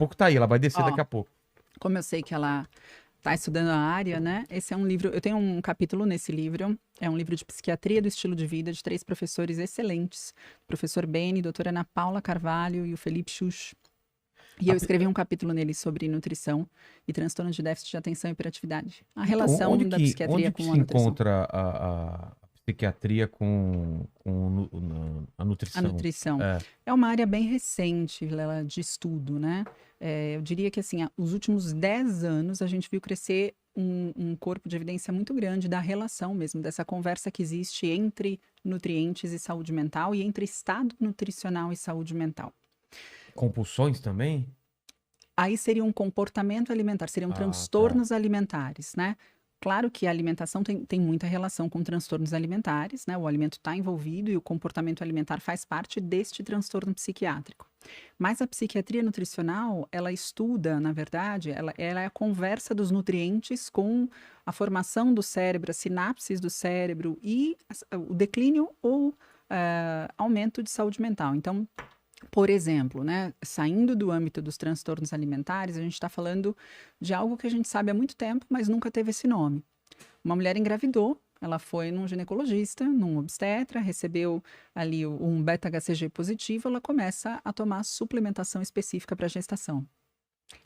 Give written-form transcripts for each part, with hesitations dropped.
pouco tá aí, ela vai descer Ó, daqui a pouco. como eu sei que ela está estudando a área, né? Esse é um livro, eu tenho um capítulo nesse livro, é um livro de psiquiatria do estilo de vida de 3 professores excelentes, o professor Beni, doutora Ana Paula Carvalho e o Felipe Xuxa. E eu escrevi um capítulo nele sobre nutrição e transtorno de déficit de atenção e hiperatividade. A relação da psiquiatria onde que com a se nutrição. encontra a psiquiatria com a A nutrição? nutrição é uma área bem recente, Lela, de estudo, né? Eu diria que, assim, os últimos 10 anos a gente viu crescer um corpo de evidência muito grande da relação mesmo, dessa conversa que existe entre nutrientes e saúde mental e entre estado nutricional e saúde mental. Compulsões também? Aí seria um comportamento alimentar, seriam Ah, transtornos alimentares, né? Claro que a alimentação tem muita relação com transtornos alimentares, né? O alimento está envolvido e o comportamento alimentar faz parte deste transtorno psiquiátrico. Mas a psiquiatria nutricional, ela estuda, na verdade, ela é a conversa dos nutrientes com a formação do cérebro, as sinapses do cérebro e o declínio ou aumento de saúde mental. Então, por exemplo, né, saindo do âmbito dos transtornos alimentares, a gente está falando de algo que a gente sabe há muito tempo, mas nunca teve esse nome. Uma mulher engravidou, ela foi num ginecologista, num obstetra, recebeu ali um beta-HCG positivo, ela começa a tomar suplementação específica para gestação.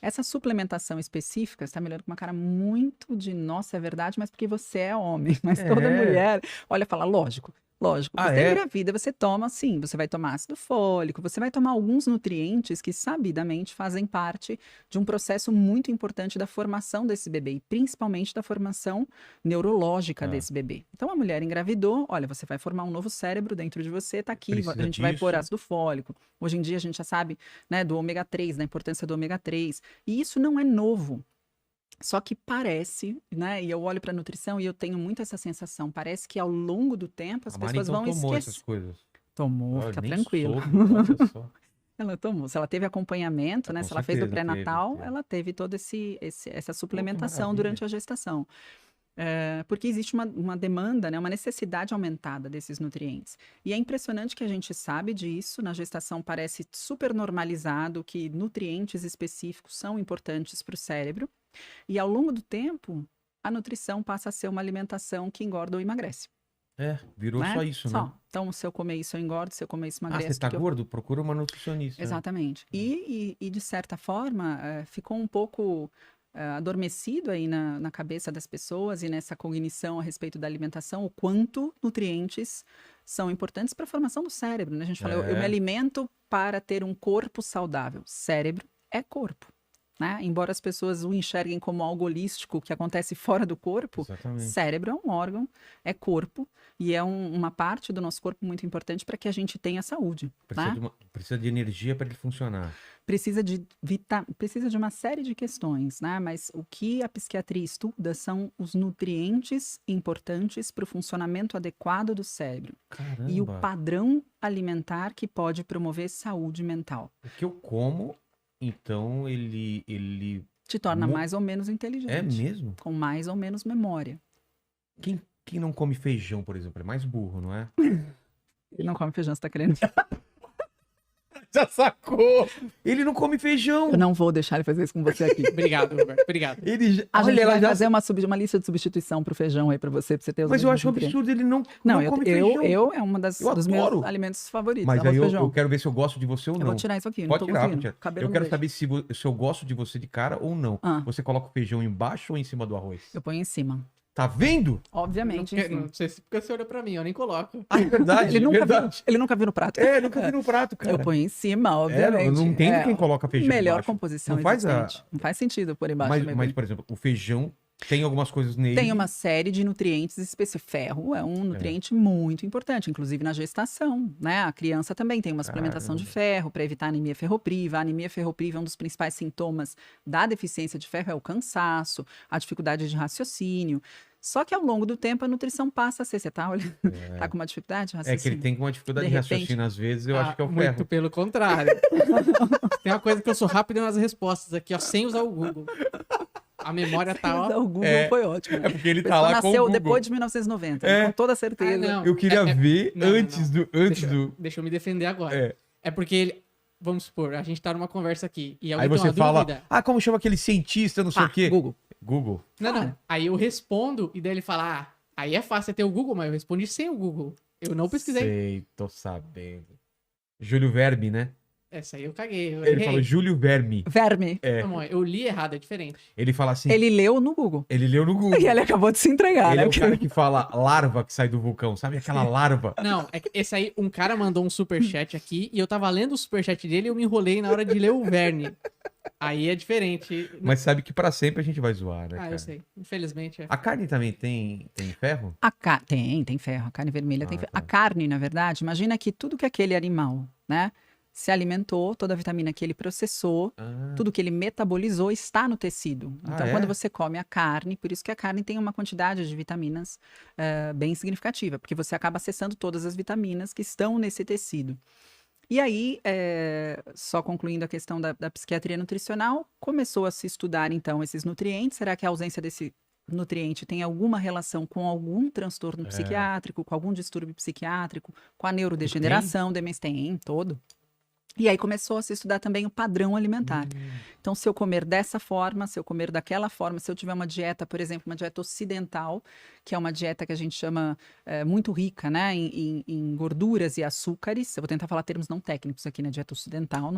Essa suplementação específica, você está me olhando com uma cara muito de nossa, é verdade, mas porque você é homem, mas toda mulher, olha, fala, lógico, você engravida, você toma, sim, você vai tomar ácido fólico, você vai tomar alguns nutrientes que sabidamente fazem parte de um processo muito importante da formação desse bebê, e principalmente da formação neurológica desse bebê. Então, a mulher engravidou, olha, você vai formar um novo cérebro dentro de você, tá aqui, a gente vai pôr ácido fólico. Hoje em dia a gente já sabe, né, do ômega 3, da importância do ômega 3, e isso não é novo. Só que parece, né? E eu olho para a nutrição e eu tenho muito essa sensação. Parece que ao longo do tempo as pessoas vão tomou esquecer. essas coisas. Tomou, fica tranquilo. Olha só. Ela tomou. Se ela teve acompanhamento, né? Se ela fez o pré-natal, ela teve toda essa suplementação durante a gestação. Porque existe uma demanda, né, uma necessidade aumentada desses nutrientes. E é impressionante que a gente sabe disso, na gestação parece super normalizado que nutrientes específicos são importantes para o cérebro, e ao longo do tempo, a nutrição passa a ser uma alimentação que engorda ou emagrece. Virou só isso, né? Então, se eu comer isso, eu engordo, se eu comer isso, emagrece. Você tá gordo? Procura uma nutricionista. Exatamente. E de certa forma, ficou um pouco adormecido aí na cabeça das pessoas e nessa cognição a respeito da alimentação, o quanto nutrientes são importantes para a formação do cérebro, né? A gente fala, eu me alimento para ter um corpo saudável. Cérebro é corpo, né? Embora as pessoas o enxerguem como algo holístico que acontece fora do corpo, Exatamente. Cérebro é um órgão, é corpo, e é uma parte do nosso corpo muito importante para que a gente tenha saúde. Precisa de energia para ele funcionar. Precisa de uma série de questões, né? Mas o que a psiquiatria estuda são os nutrientes importantes para o funcionamento adequado do cérebro. Caramba. E o padrão alimentar que pode promover saúde mental. O que eu como, então, ele te torna mais ou menos inteligente. É mesmo? Com mais ou menos memória. Quem não come feijão, por exemplo, é mais burro, não é? Ele não come feijão, você tá querendo... Já sacou! Ele não come feijão! Eu não vou deixar ele fazer isso com você aqui. Obrigado, Roberto. Obrigado. A gente vai fazer uma lista de substituição pro feijão aí pra você ter os Mas eu acho absurdo ele não come feijão. Eu é uma dos meus alimentos favoritos. Mas aí eu quero ver se eu gosto de você ou não. Eu vou tirar isso aqui, pode não tô tirar. Cabelo eu quero saber se eu gosto de você de cara ou não. Você coloca o feijão embaixo ou em cima do arroz? Eu ponho em cima. Tá vendo? Obviamente. Não sei se porque você olha pra mim, eu nem coloco. Ah, é verdade. Ele nunca viu no prato. Nunca vi no prato, cara. Eu ponho em cima, obviamente. Eu não entendo quem coloca feijão melhor embaixo. Composição existente. Não faz sentido por embaixo. Mas, por exemplo, o feijão tem algumas coisas nele. Tem uma série de nutrientes específicos. Ferro é um nutriente muito importante, inclusive na gestação, né? A criança também tem uma suplementação de ferro para evitar anemia ferropriva. A anemia ferropriva é um dos principais sintomas da deficiência de ferro, é o cansaço, a dificuldade de raciocínio. Só que ao longo do tempo a nutrição passa a ser. Você tá olhando? Tá com uma dificuldade de raciocínio? É que ele tem uma dificuldade de raciocínio, às vezes, eu acho que é o ferro. Muito pelo contrário. Tem uma coisa que eu sou rápido nas respostas aqui, ó, sem usar o Google. A memória tá, ó. O Google foi ótimo. É porque ele tá lá com o Google. Nasceu depois de 1990, com toda certeza. Eu queria ver antes do... Deixa eu me defender agora. É porque ele... vamos supor, a gente tá numa conversa aqui e Aí alguém tem você uma fala, dúvida. como chama aquele cientista, não sei o quê. Google. Google. Não. Aí eu respondo e daí ele fala, aí é fácil ter o Google, mas eu respondi sem o Google. Eu não pesquisei. Sei, tô sabendo. Júlio Verme, né? Essa aí eu caguei. Eu Ele errei. fala Júlio Verme. Verme. Não, eu li errado, é diferente. Ele fala assim, Ele leu no Google. ele leu no Google. E ele acabou de se entregar, Ele né? é o cara que fala larva que sai do vulcão, sabe? Aquela larva. Não, é que esse aí, um cara mandou um superchat aqui e eu tava lendo o superchat dele e eu me enrolei na hora de ler o Verne. Aí é diferente. Mas sabe que pra sempre a gente vai zoar, né, cara? Eu sei. Infelizmente é. A carne também tem ferro? Tem ferro. A carne vermelha tem ferro. Tá. A carne, na verdade, imagina que tudo que aquele animal, né, se alimentou, toda a vitamina que ele processou, tudo que ele metabolizou está no tecido. Então, quando você come a carne, por isso que a carne tem uma quantidade de vitaminas bem significativa, porque você acaba acessando todas as vitaminas que estão nesse tecido. E aí, só concluindo a questão da psiquiatria nutricional, começou a se estudar, então, esses nutrientes. Será que a ausência desse nutriente tem alguma relação com algum transtorno psiquiátrico, com algum distúrbio psiquiátrico, com a neurodegeneração, demência? Tem, todo. E aí começou a se estudar também o padrão alimentar. Então, se eu comer dessa forma, se eu comer daquela forma, se eu tiver uma dieta, por exemplo, uma dieta ocidental, que é uma dieta que a gente chama muito rica, né, em gorduras e açúcares. Eu vou tentar falar termos não técnicos aqui na dieta ocidental,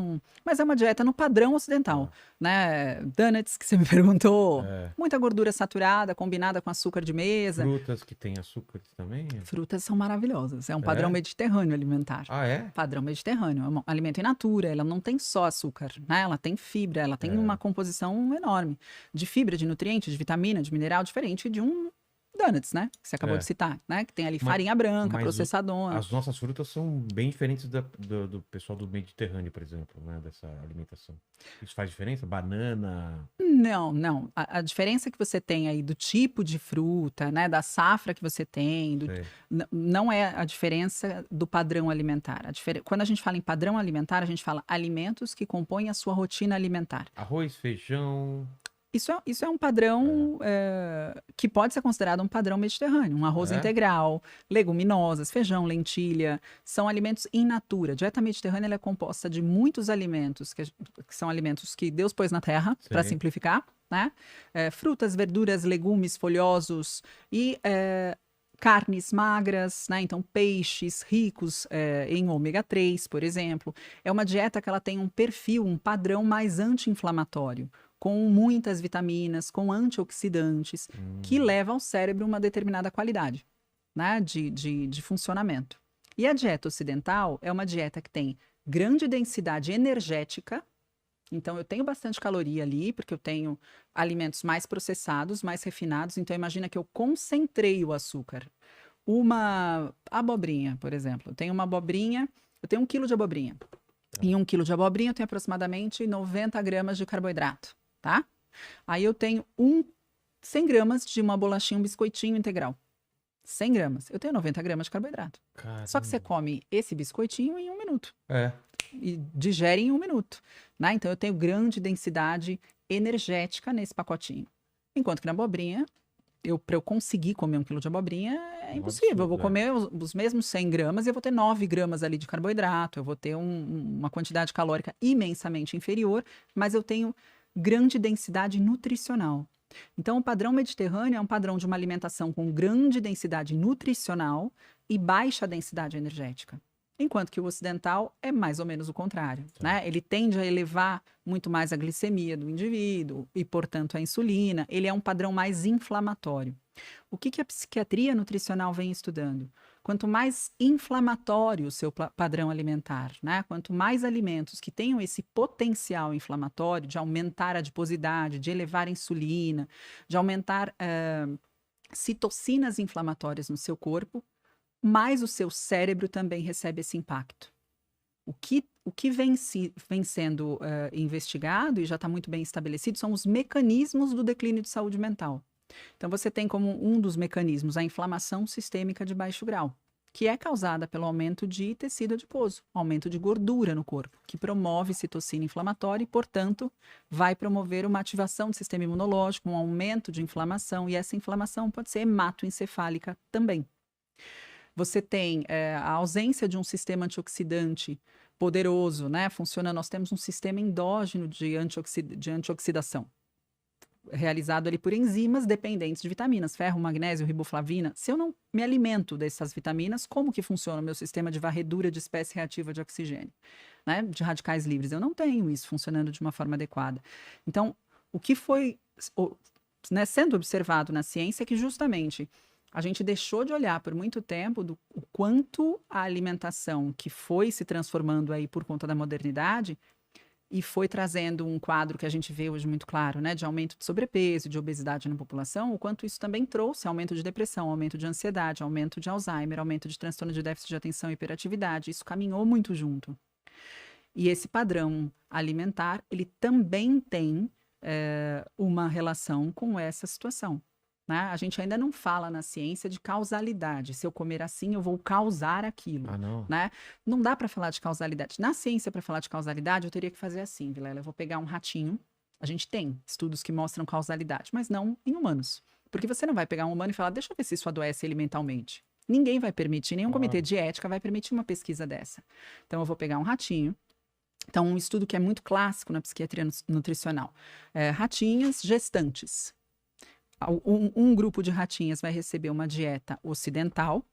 mas é uma dieta no padrão ocidental, né? Donuts, que você me perguntou, muita gordura saturada, combinada com açúcar de mesa. Frutas que tem açúcar também? Frutas são maravilhosas. É um padrão mediterrâneo alimentar. Padrão mediterrâneo. É um alimento in natura. Ela não tem só açúcar, né? Ela tem fibra, ela tem uma composição enorme de fibra, de nutrientes, de vitamina, de mineral, diferente de um donuts, né? Que você acabou de citar, né? Que tem ali farinha branca, processadona. As nossas frutas são bem diferentes do pessoal do Mediterrâneo, por exemplo, né? Dessa alimentação. Isso faz diferença? Banana? Não. A diferença que você tem aí do tipo de fruta, né? Da safra que você tem, não é a diferença do padrão alimentar. Quando a gente fala em padrão alimentar, a gente fala alimentos que compõem a sua rotina alimentar. Arroz, feijão... Isso é um padrão que pode ser considerado um padrão mediterrâneo. Um arroz integral, leguminosas, feijão, lentilha, são alimentos in natura. A dieta mediterrânea ela é composta de muitos alimentos, que são alimentos que Deus pôs na terra, para simplificar, né? Frutas, verduras, legumes, folhosos e carnes magras, né? Então peixes ricos em ômega 3, por exemplo. É uma dieta que ela tem um perfil, um padrão mais anti-inflamatório, com muitas vitaminas, com antioxidantes, que leva ao cérebro uma determinada qualidade, né, de funcionamento. E a dieta ocidental é uma dieta que tem grande densidade energética, então eu tenho bastante caloria ali, porque eu tenho alimentos mais processados, mais refinados, então imagina que eu concentrei o açúcar. Uma abobrinha, por exemplo, eu tenho 1 quilo de abobrinha. Em 1 quilo de abobrinha eu tenho aproximadamente 90 gramas de carboidrato. Tá? Aí eu tenho 100 gramas de uma bolachinha, um biscoitinho integral. 100 gramas. Eu tenho 90 gramas de carboidrato. Caramba. Só que você come esse biscoitinho em 1 minuto. E digere em 1 minuto. Né? Então eu tenho grande densidade energética nesse pacotinho. Enquanto que na abobrinha, para eu conseguir comer 1 quilo de abobrinha, é impossível. Absurdo, eu vou comer os mesmos 100 gramas e eu vou ter 9 gramas ali de carboidrato. Eu vou ter uma quantidade calórica imensamente inferior, mas eu tenho grande densidade nutricional. Então, o padrão mediterrâneo é um padrão de uma alimentação com grande densidade nutricional e baixa densidade energética. Enquanto que o ocidental é mais ou menos o contrário, né? Ele tende a elevar muito mais a glicemia do indivíduo e, portanto, a insulina. Ele é um padrão mais inflamatório. O que a psiquiatria nutricional vem estudando? Quanto mais inflamatório o seu padrão alimentar, né? Quanto mais alimentos que tenham esse potencial inflamatório de aumentar a adiposidade, de elevar a insulina, de aumentar citocinas inflamatórias no seu corpo, mais o seu cérebro também recebe esse impacto. O que vem sendo investigado e já está muito bem estabelecido são os mecanismos do declínio de saúde mental. Então, você tem como um dos mecanismos a inflamação sistêmica de baixo grau, que é causada pelo aumento de tecido adiposo, aumento de gordura no corpo, que promove citocina inflamatória e, portanto, vai promover uma ativação do sistema imunológico, um aumento de inflamação, e essa inflamação pode ser hematoencefálica também. Você tem a ausência de um sistema antioxidante poderoso, né? Funciona, nós temos um sistema endógeno de antioxidação, realizado ali por enzimas dependentes de vitaminas, ferro, magnésio, riboflavina. Se eu não me alimento dessas vitaminas, como que funciona o meu sistema de varredura de espécie reativa de oxigênio, né? De radicais livres? Eu não tenho isso funcionando de uma forma adequada. Então, o que foi, né, sendo observado na ciência é que justamente a gente deixou de olhar por muito tempo o quanto a alimentação que foi se transformando aí por conta da modernidade e foi trazendo um quadro que a gente vê hoje muito claro, né, de aumento de sobrepeso, de obesidade na população, o quanto isso também trouxe aumento de depressão, aumento de ansiedade, aumento de Alzheimer, aumento de transtorno de déficit de atenção e hiperatividade. Isso caminhou muito junto. E esse padrão alimentar, ele também tem uma relação com essa situação. Né? A gente ainda não fala na ciência de causalidade. Se eu comer assim, eu vou causar aquilo. Ah, não. Né? Não dá para falar de causalidade. Na ciência, para falar de causalidade, eu teria que fazer assim, Vilela. Eu vou pegar um ratinho. A gente tem estudos que mostram causalidade, mas não em humanos. Porque você não vai pegar um humano e falar, deixa eu ver se isso adoece ele mentalmente. Ninguém vai permitir, nenhum comitê de ética vai permitir uma pesquisa dessa. Então, eu vou pegar um ratinho. Então, um estudo que é muito clássico na psiquiatria nutricional. Ratinhas gestantes. Um grupo de ratinhas vai receber uma dieta ocidental,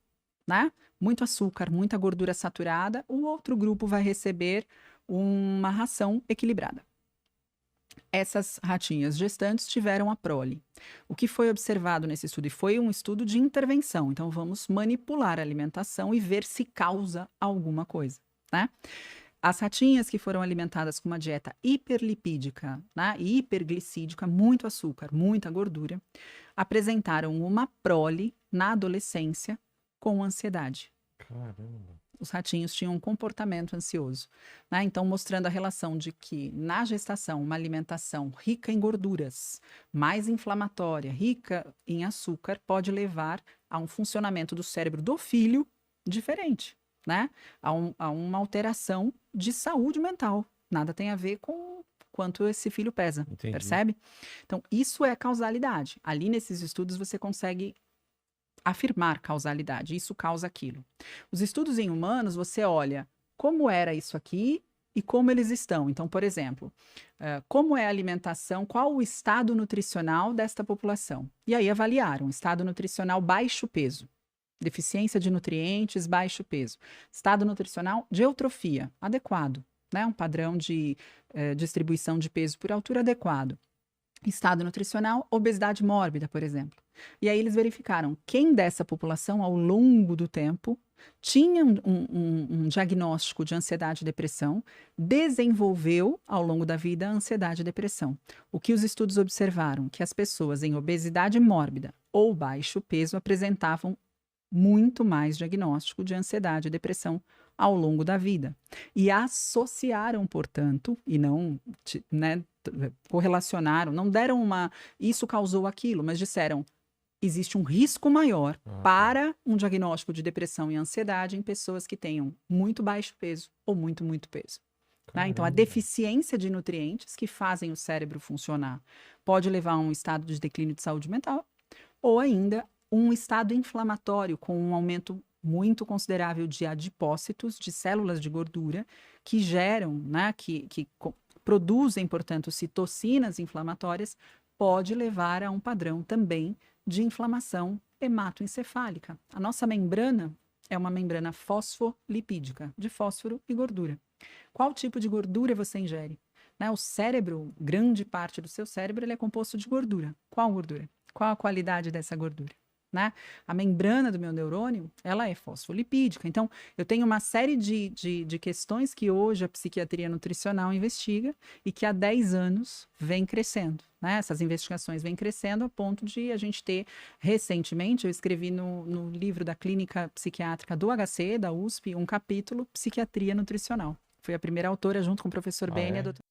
né? Muito açúcar, muita gordura saturada. O outro grupo vai receber uma ração equilibrada. Essas ratinhas gestantes tiveram a prole. O que foi observado nesse estudo? E foi um estudo de intervenção. Então, vamos manipular a alimentação e ver se causa alguma coisa, né? As ratinhas que foram alimentadas com uma dieta hiperlipídica, né, e hiperglicídica, muito açúcar, muita gordura, apresentaram uma prole na adolescência com ansiedade. Caramba. Os ratinhos tinham um comportamento ansioso, né? Então, mostrando a relação de que na gestação, uma alimentação rica em gorduras, mais inflamatória, rica em açúcar, pode levar a um funcionamento do cérebro do filho diferente. Né? A uma alteração de saúde mental. Nada tem a ver com quanto esse filho pesa, Entendi. percebe? Então, isso é causalidade. Ali nesses estudos você consegue afirmar causalidade, isso causa aquilo. Os estudos em humanos, você olha como era isso aqui e como eles estão. Então, por exemplo, como é a alimentação, qual o estado nutricional desta população? E aí avaliaram, estado nutricional baixo peso. Deficiência de nutrientes, baixo peso. Estado nutricional de eutrofia, adequado, né? Um padrão de distribuição de peso por altura adequado. Estado nutricional, obesidade mórbida, por exemplo. E aí eles verificaram quem dessa população, ao longo do tempo, tinha um diagnóstico de ansiedade e depressão, desenvolveu, ao longo da vida, a ansiedade e depressão. O que os estudos observaram? Que as pessoas em obesidade mórbida ou baixo peso apresentavam muito mais diagnóstico de ansiedade e depressão ao longo da vida. E associaram, portanto, e não, né, correlacionaram, não deram isso causou aquilo, mas disseram, existe um risco maior para um diagnóstico de depressão e ansiedade em pessoas que tenham muito baixo peso ou muito peso. Né? Então, a deficiência de nutrientes que fazem o cérebro funcionar pode levar a um estado de declínio de saúde mental ou ainda um estado inflamatório com um aumento muito considerável de adipócitos, de células de gordura, que geram, né, que produzem, portanto, citocinas inflamatórias, pode levar a um padrão também de inflamação hematoencefálica. A nossa membrana é uma membrana fosfolipídica, de fósforo e gordura. Qual tipo de gordura você ingere? Né, o cérebro, grande parte do seu cérebro, ele é composto de gordura. Qual gordura? Qual a qualidade dessa gordura? Né? A membrana do meu neurônio, ela é fosfolipídica. Então, eu tenho uma série de questões que hoje a psiquiatria nutricional investiga e que há 10 anos vem crescendo. Né? Essas investigações vêm crescendo a ponto de a gente ter, recentemente, eu escrevi no livro da Clínica Psiquiátrica do HC, da USP, um capítulo Psiquiatria Nutricional. Fui a primeira autora, junto com o professor Beni, a doutora